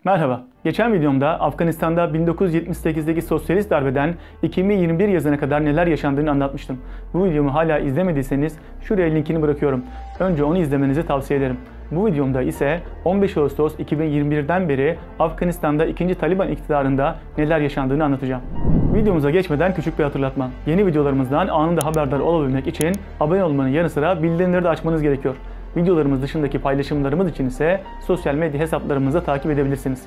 Merhaba. Geçen videomda Afganistan'da 1978'deki sosyalist darbeden 2021 yazına kadar neler yaşandığını anlatmıştım. Bu videomu hala izlemediyseniz şuraya linkini bırakıyorum. Önce onu izlemenizi tavsiye ederim. Bu videomda ise 15 Ağustos 2021'den beri Afganistan'da 2. Taliban iktidarında neler yaşandığını anlatacağım. Videomuza geçmeden küçük bir hatırlatma. Yeni videolarımızdan anında haberdar olabilmek için abone olmanın yanı sıra bildirimleri de açmanız gerekiyor. Videolarımız dışındaki paylaşımlarımız için ise sosyal medya hesaplarımızı takip edebilirsiniz.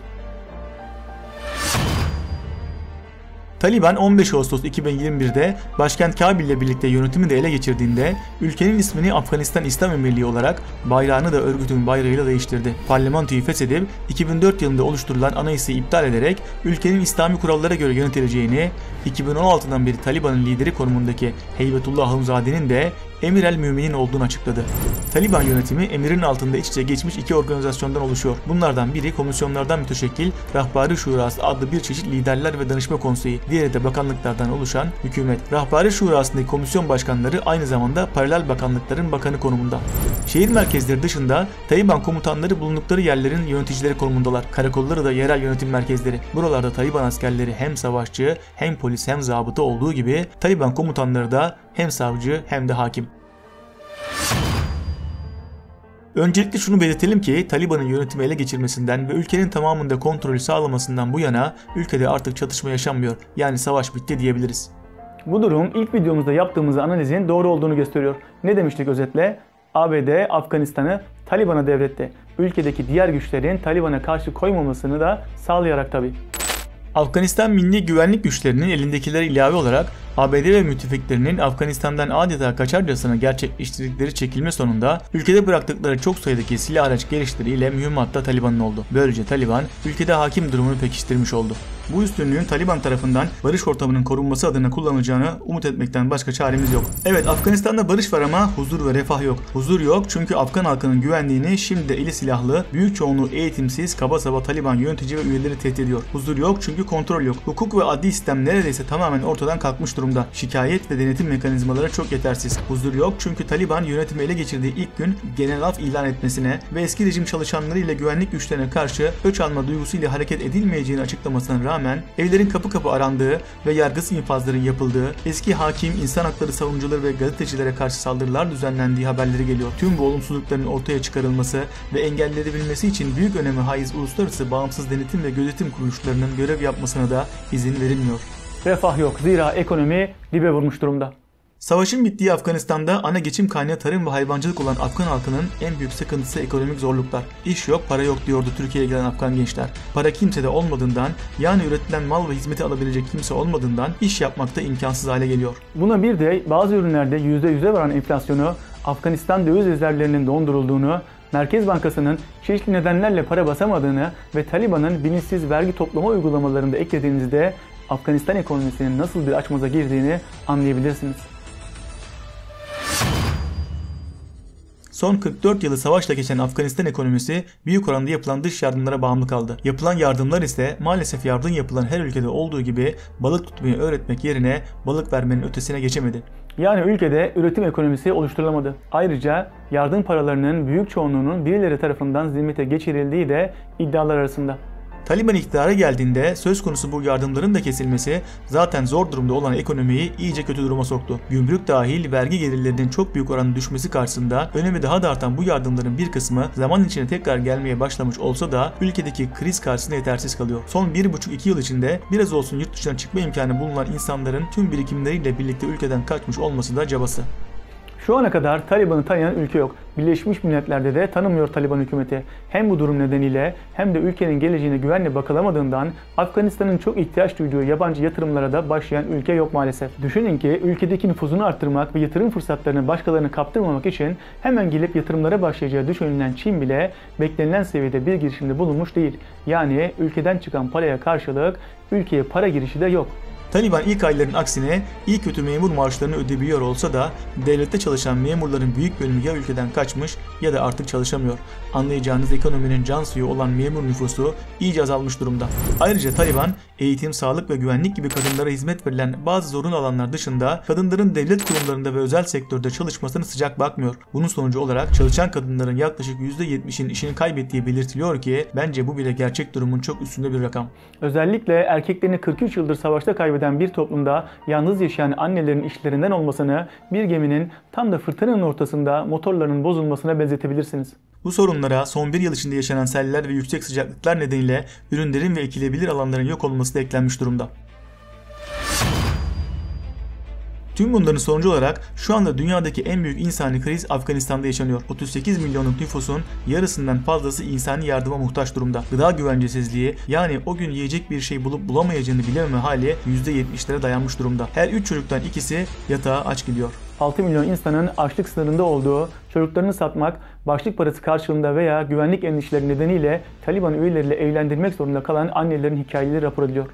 Taliban 15 Ağustos 2021'de başkent Kabil ile birlikte yönetimi de ele geçirdiğinde ülkenin ismini Afganistan İslam Emirliği olarak bayrağını da örgütün bayrağıyla değiştirdi. Parlamentoyu feshedip 2004 yılında oluşturulan anayasayı iptal ederek ülkenin İslami kurallara göre yönetileceğini, 2016'dan beri Taliban'ın lideri konumundaki Heybetullah Ahunzade'nin de Emir el-Müminin olduğunu açıkladı. Taliban yönetimi emirin altında iç içe geçmiş iki organizasyondan oluşuyor. Bunlardan biri komisyonlardan müteşekkil Rahbari Şurası adlı bir çeşit liderler ve danışma konseyi, diğeri de bakanlıklardan oluşan hükümet. Rahbari Şurası'ndaki komisyon başkanları aynı zamanda paralel bakanlıkların bakanı konumunda. Şehir merkezleri dışında Taliban komutanları bulundukları yerlerin yöneticileri konumundalar. Karakolları da yerel yönetim merkezleri. Buralarda Taliban askerleri hem savaşçı, hem polis, hem zabıta olduğu gibi Taliban komutanları da hem savcı hem de hakim. Öncelikle şunu belirtelim ki Taliban'ın yönetimi ele geçirmesinden ve ülkenin tamamında kontrolü sağlamasından bu yana ülkede artık çatışma yaşanmıyor. Yani savaş bitti diyebiliriz. Bu durum ilk videomuzda yaptığımız analizin doğru olduğunu gösteriyor. Ne demiştik özetle? ABD Afganistan'ı Taliban'a devretti. Ülkedeki diğer güçlerin Taliban'a karşı koymamasını da sağlayarak tabii. Afganistan Milli Güvenlik Güçlerinin elindekiler ilave olarak ABD ve müttefiklerinin Afganistan'dan adeta kaçarcasına gerçekleştirdikleri çekilme sonunda ülkede bıraktıkları çok sayıdaki silah araç gelişleriyle mühimmat da Taliban'ın oldu. Böylece Taliban ülkede hakim durumunu pekiştirmiş oldu. Bu üstünlüğün Taliban tarafından barış ortamının korunması adına kullanılacağını umut etmekten başka çaremiz yok. Evet, Afganistan'da barış var ama huzur ve refah yok. Huzur yok çünkü Afgan halkının güvenliğini şimdi de eli silahlı, büyük çoğunluğu eğitimsiz, kaba saba Taliban yönetici ve üyeleri tehdit ediyor. Huzur yok çünkü kontrol yok. Hukuk ve adli sistem neredeyse tamamen ortadan kalkmış durumda. Şikayet ve denetim mekanizmaları çok yetersiz. Huzur yok çünkü Taliban yönetimi ele geçirdiği ilk gün genel af ilan etmesine ve eski rejim çalışanları ile güvenlik güçlerine karşı öç alma duygusuyla hareket edilmeyeceğini açıklamasına rağmen evlerin kapı kapı arandığı ve yargısız infazların yapıldığı, eski hakim, insan hakları savunucuları ve gazetecilere karşı saldırılar düzenlendiği haberleri geliyor. Tüm bu olumsuzlukların ortaya çıkarılması ve engellenebilmesi için büyük önemi haiz uluslararası bağımsız denetim ve gözetim kuruluşlarının görev yapmasına da izin verilmiyor. Refah yok, zira ekonomi dibe vurmuş durumda. Savaşın bittiği Afganistan'da ana geçim kaynağı tarım ve hayvancılık olan Afgan halkının en büyük sıkıntısı ekonomik zorluklar. İş yok, para yok diyordu Türkiye'ye gelen Afgan gençler. Para kimsede olmadığından, yani üretilen mal ve hizmeti alabilecek kimse olmadığından iş yapmak da imkansız hale geliyor. Buna bir de bazı ürünlerde %100'e varan enflasyonu, Afganistan döviz rezervlerinin dondurulduğunu, Merkez Bankası'nın çeşitli nedenlerle para basamadığını ve Taliban'ın bilinçsiz vergi toplama uygulamalarını da eklediğinizde Afganistan ekonomisinin nasıl bir açmaza girdiğini anlayabilirsiniz. Son 44 yılı savaşla geçen Afganistan ekonomisi büyük oranda yapılan dış yardımlara bağımlı kaldı. Yapılan yardımlar ise maalesef yardım yapılan her ülkede olduğu gibi balık tutmayı öğretmek yerine balık vermenin ötesine geçemedi. Yani ülkede üretim ekonomisi oluşturulamadı. Ayrıca yardım paralarının büyük çoğunluğunun birileri tarafından zimmete geçirildiği de iddialar arasında. Taliban iktidara geldiğinde söz konusu bu yardımların da kesilmesi zaten zor durumda olan ekonomiyi iyice kötü duruma soktu. Gümrük dahil vergi gelirlerinin çok büyük oranda düşmesi karşısında önemi daha da artan bu yardımların bir kısmı zaman içinde tekrar gelmeye başlamış olsa da ülkedeki kriz karşısında yetersiz kalıyor. Son 1,5-2 yıl içinde biraz olsun yurt dışına çıkma imkanı bulunan insanların tüm birikimleriyle birlikte ülkeden kaçmış olması da cabası. Şu ana kadar Taliban'ı tanıyan ülke yok. Birleşmiş Milletler'de de tanımıyor Taliban hükümeti. Hem bu durum nedeniyle hem de ülkenin geleceğine güvenle bakılamadığından Afganistan'ın çok ihtiyaç duyduğu yabancı yatırımlara da başlayan ülke yok maalesef. Düşünün ki ülkedeki nüfuzunu arttırmak ve yatırım fırsatlarını başkalarına kaptırmamak için hemen gelip yatırımlara başlayacağı düşünülen Çin bile beklenilen seviyede bir girişimde bulunmuş değil. Yani ülkeden çıkan paraya karşılık ülkeye para girişi de yok. Taliban ilk ayların aksine iyi kötü memur maaşlarını ödebiliyor olsa da devlette çalışan memurların büyük bölümü ya ülkeden kaçmış ya da artık çalışamıyor. Anlayacağınız ekonominin can suyu olan memur nüfusu iyice azalmış durumda. Ayrıca Taliban eğitim, sağlık ve güvenlik gibi kadınlara hizmet verilen bazı zorunlu alanlar dışında kadınların devlet kurumlarında ve özel sektörde çalışmasını sıcak bakmıyor. Bunun sonucu olarak çalışan kadınların yaklaşık %70'in işini kaybettiği belirtiliyor ki bence bu bile gerçek durumun çok üstünde bir rakam. Özellikle erkeklerini 43 yıldır savaşta kaybeden bir toplumda yalnız yaşayan annelerin işlerinden olmasını bir geminin tam da fırtınanın ortasında motorlarının bozulmasına benzetebilirsiniz. Bu sorunlara son bir yıl içinde yaşanan seller ve yüksek sıcaklıklar nedeniyle ürünlerin ve ekilebilir alanların yok olması da eklenmiş durumda. Tüm bunların sonucu olarak şu anda dünyadaki en büyük insani kriz Afganistan'da yaşanıyor. 38 milyonluk nüfusun yarısından fazlası insani yardıma muhtaç durumda. Gıda güvencesizliği, yani o gün yiyecek bir şey bulup bulamayacağını bilememe hali %70'lere dayanmış durumda. Her 3 çocuktan ikisi yatağa aç gidiyor. 6 milyon insanın açlık sınırında olduğu, çocuklarını satmak, başlık parası karşılığında veya güvenlik endişeleri nedeniyle Taliban üyeleriyle evlendirmek zorunda kalan annelerin hikayeleri rapor ediliyor.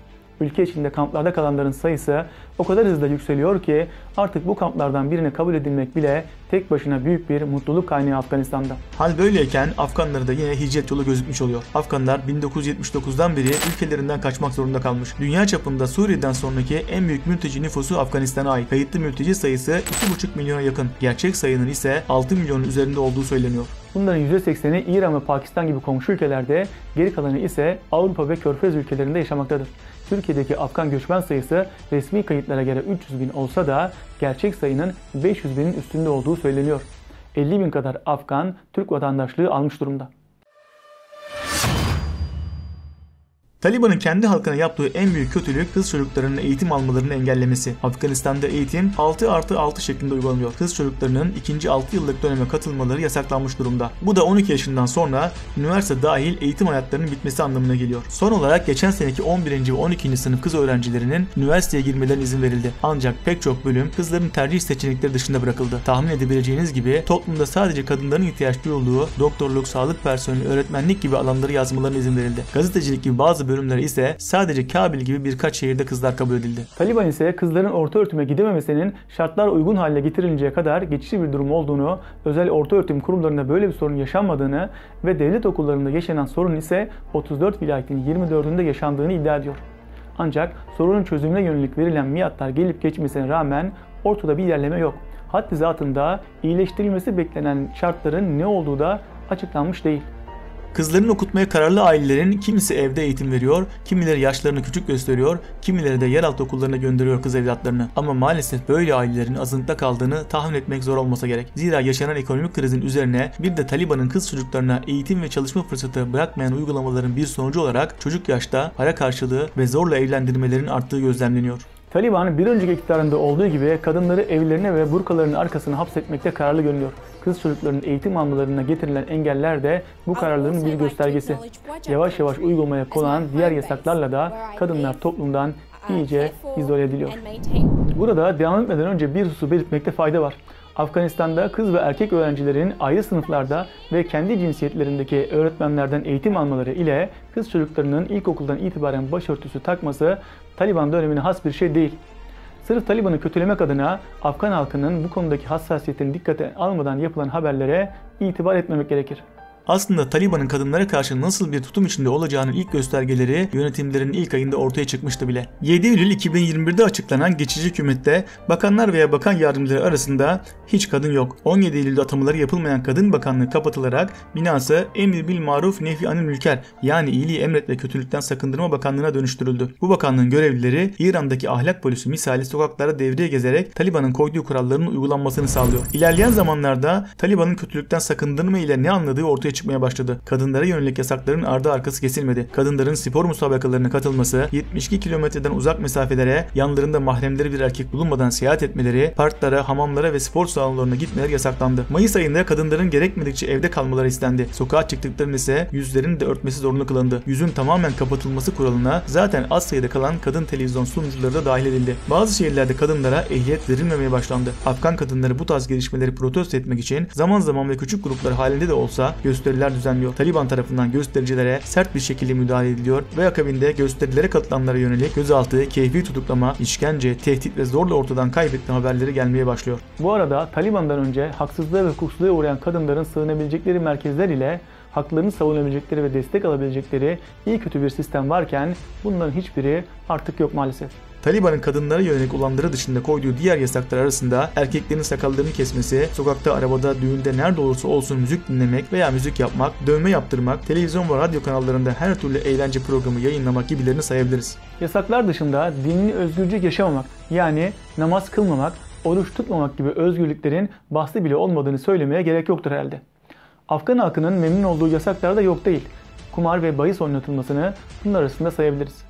Ülke içinde kamplarda kalanların sayısı o kadar hızla yükseliyor ki artık bu kamplardan birine kabul edilmek bile tek başına büyük bir mutluluk kaynağı Afganistan'da. Hal böyleyken Afganlara da yine hicret yolu gözükmüş oluyor. Afganlar 1979'dan beri ülkelerinden kaçmak zorunda kalmış. Dünya çapında Suriye'den sonraki en büyük mülteci nüfusu Afganistan'a ait. Kayıtlı mülteci sayısı 2,5 milyona yakın. Gerçek sayının ise 6 milyonun üzerinde olduğu söyleniyor. Bunların %80'i İran ve Pakistan gibi komşu ülkelerde, geri kalanı ise Avrupa ve Körfez ülkelerinde yaşamaktadır. Türkiye'deki Afgan göçmen sayısı resmi kayıtlara göre 300 bin olsa da gerçek sayının 500 binin üstünde olduğu söyleniyor. 50 bin kadar Afgan Türk vatandaşlığı almış durumda. Taliban'ın kendi halkına yaptığı en büyük kötülük kız çocuklarının eğitim almalarını engellemesi. Afganistan'da eğitim 6+6 şeklinde uygulanıyor. Kız çocuklarının ikinci 6 yıllık döneme katılmaları yasaklanmış durumda. Bu da 12 yaşından sonra üniversite dahil eğitim hayatlarının bitmesi anlamına geliyor. Son olarak geçen seneki 11. ve 12. sınıf kız öğrencilerinin üniversiteye girmelerine izin verildi. Ancak pek çok bölüm kızların tercih seçenekleri dışında bırakıldı. Tahmin edebileceğiniz gibi toplumda sadece kadınların ihtiyaç duyulduğu doktorluk, sağlık personeli, öğretmenlik gibi alanları yazmalarına izin verildi. Gazetecilik gibi bazı bölümler ise sadece Kabil gibi birkaç şehirde kızlar kabul edildi. Taliban ise kızların orta öğretime gidememesinin şartlar uygun hale getirilinceye kadar geçici bir durum olduğunu, özel orta öğretim kurumlarında böyle bir sorun yaşanmadığını ve devlet okullarında yaşanan sorun ise 34 vilayetin 24'ünde yaşandığını iddia ediyor. Ancak sorunun çözümüne yönelik verilen miadlar gelip geçmesine rağmen ortada bir ilerleme yok. Haddi zatında iyileştirilmesi beklenen şartların ne olduğu da açıklanmış değil. Kızlarını okutmaya kararlı ailelerin kimisi evde eğitim veriyor, kimileri yaşlarını küçük gösteriyor, kimileri de yeraltı okullarına gönderiyor kız evlatlarını. Ama maalesef böyle ailelerin azınlıkta kaldığını tahmin etmek zor olmasa gerek. Zira yaşanan ekonomik krizin üzerine bir de Taliban'ın kız çocuklarına eğitim ve çalışma fırsatı bırakmayan uygulamaların bir sonucu olarak çocuk yaşta para karşılığı ve zorla evlendirmelerin arttığı gözlemleniyor. Taliban bir önceki iktidarında olduğu gibi kadınları evlerine ve burkalarının arkasına hapsetmekte kararlı görünüyor. Kız çocuklarının eğitim almalarına getirilen engeller de bu kararlılığın bir göstergesi. Yavaş yavaş uygulamaya konan diğer yasaklarla da kadınlar toplumdan iyice izole ediliyor. Burada devam etmeden önce bir hususu belirtmekte fayda var. Afganistan'da kız ve erkek öğrencilerin ayrı sınıflarda ve kendi cinsiyetlerindeki öğretmenlerden eğitim almaları ile kız çocuklarının ilkokuldan itibaren başörtüsü takması Taliban dönemine has bir şey değil. Sırf Taliban'ı kötülemek adına Afgan halkının bu konudaki hassasiyetini dikkate almadan yapılan haberlere itibar etmemek gerekir. Aslında Taliban'ın kadınlara karşı nasıl bir tutum içinde olacağının ilk göstergeleri yönetimlerin ilk ayında ortaya çıkmıştı bile. 7 Eylül 2021'de açıklanan geçici hükümette bakanlar veya bakan yardımcıları arasında hiç kadın yok. 17 Eylül'de atamaları yapılmayan kadın bakanlığı kapatılarak binası Emir bil Maruf Nehy Anil Münker, yani iyiliği emret ve kötülükten sakındırma bakanlığına dönüştürüldü. Bu bakanlığın görevlileri İran'daki ahlak polisi misali sokaklara devreye gezerek Taliban'ın koyduğu kuralların uygulanmasını sağlıyor. İlerleyen zamanlarda Taliban'ın kötülükten sakındırma ile ne anladığı ortaya çıkmaya başladı. Kadınlara yönelik yasakların ardı arkası kesilmedi. Kadınların spor müsabakalarına katılması, 72 kilometreden uzak mesafelere yanlarında mahremleri bir erkek bulunmadan seyahat etmeleri, parklara, hamamlara ve spor salonlarına gitmeleri yasaklandı. Mayıs ayında kadınların gerekmedikçe evde kalmaları istendi. Sokağa çıktıklarında ise yüzlerini de örtmesi zorunlu kılındı. Yüzün tamamen kapatılması kuralına zaten az sayıda kalan kadın televizyon sunucuları da dahil edildi. Bazı şehirlerde kadınlara ehliyet verilmemeye başlandı. Afgan kadınları bu tarz gelişmeleri protesto etmek için zaman zaman ve küçük gruplar halinde de olsa gösteri gösteriler düzenliyor. Taliban tarafından göstericilere sert bir şekilde müdahale ediliyor ve akabinde gösterilere katılanlara yönelik gözaltı, keyfi tutuklama, işkence, tehdit ve zorla ortadan kaybetme haberleri gelmeye başlıyor. Bu arada Taliban'dan önce haksızlığa ve hukuksuzluğa uğrayan kadınların sığınabilecekleri merkezler ile haklarını savunabilecekleri ve destek alabilecekleri iyi kötü bir sistem varken bunların hiçbiri artık yok maalesef. Taliban'ın kadınlara yönelik olanları dışında koyduğu diğer yasaklar arasında erkeklerin sakallarını kesmesi, sokakta, arabada, düğünde nerede olursa olsun müzik dinlemek veya müzik yapmak, dövme yaptırmak, televizyon ve radyo kanallarında her türlü eğlence programı yayınlamak gibilerini sayabiliriz. Yasaklar dışında dinini özgürce yaşamamak, yani namaz kılmamak, oruç tutmamak gibi özgürlüklerin bahsi bile olmadığını söylemeye gerek yoktur herhalde. Afgan halkının memnun olduğu yasaklar da yok değil. Kumar ve bahis oynatılmasını bunlar arasında sayabiliriz.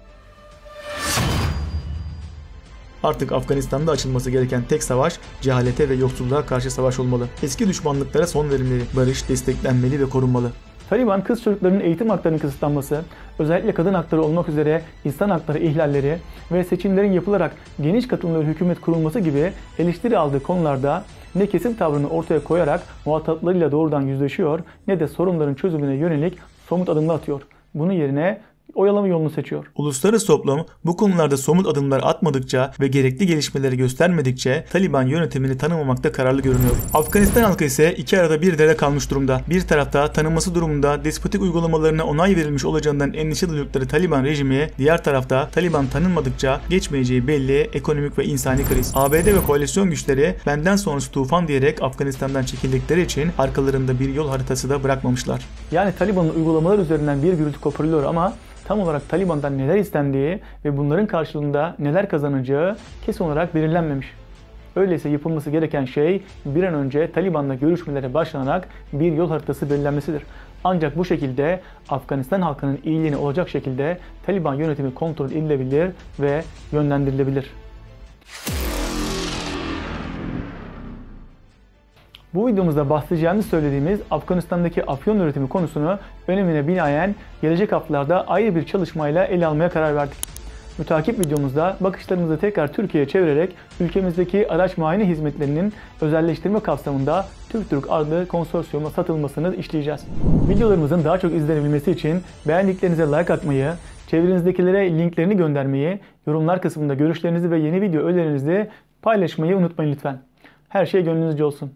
Artık Afganistan'da açılması gereken tek savaş cehalete ve yoksulluğa karşı savaş olmalı. Eski düşmanlıklara son verilmeli, barış desteklenmeli ve korunmalı. Taliban kız çocuklarının eğitim haklarının kısıtlanması, özellikle kadın hakları olmak üzere insan hakları ihlalleri ve seçimlerin yapılarak geniş katılımlı bir hükümet kurulması gibi eleştiri aldığı konularda ne kesin tavrını ortaya koyarak muhataplarıyla doğrudan yüzleşiyor ne de sorunların çözümüne yönelik somut adımlar atıyor. Bunun yerine oyalama yolunu seçiyor. Uluslararası toplum bu konularda somut adımlar atmadıkça ve gerekli gelişmeleri göstermedikçe Taliban yönetimini tanımamakta kararlı görünüyor. Afganistan halkı ise iki arada bir derede kalmış durumda. Bir tarafta tanınması durumunda despotik uygulamalarına onay verilmiş olacağından endişe duydukları Taliban rejimi, diğer tarafta Taliban tanınmadıkça geçmeyeceği belli ekonomik ve insani kriz. ABD ve koalisyon güçleri benden sonrası tufan diyerek Afganistan'dan çekildikleri için arkalarında bir yol haritası da bırakmamışlar. Yani Taliban'ın uygulamalar üzerinden bir gürültü koparılıyor ama tam olarak Taliban'dan neler istendiği ve bunların karşılığında neler kazanacağı kesin olarak belirlenmemiş. Öyleyse yapılması gereken şey bir an önce Taliban'la görüşmelere başlanarak bir yol haritası belirlenmesidir. Ancak bu şekilde Afganistan halkının iyiliğine olacak şekilde Taliban yönetimi kontrol edilebilir ve yönlendirilebilir. Bu videomuzda bahsedeceğimizi söylediğimiz Afganistan'daki afyon üretimi konusunu önemine binaen gelecek haftalarda ayrı bir çalışmayla ele almaya karar verdik. Mütakip videomuzda bakışlarımızı tekrar Türkiye'ye çevirerek ülkemizdeki araç muayene hizmetlerinin özelleştirme kapsamında TürkTürk adlı konsorsiyuma satılmasını işleyeceğiz. Videolarımızın daha çok izlenebilmesi için beğendiklerinize like atmayı, çevrenizdekilere linklerini göndermeyi, yorumlar kısmında görüşlerinizi ve yeni video önerilerinizi paylaşmayı unutmayın lütfen. Her şey gönlünüzce olsun.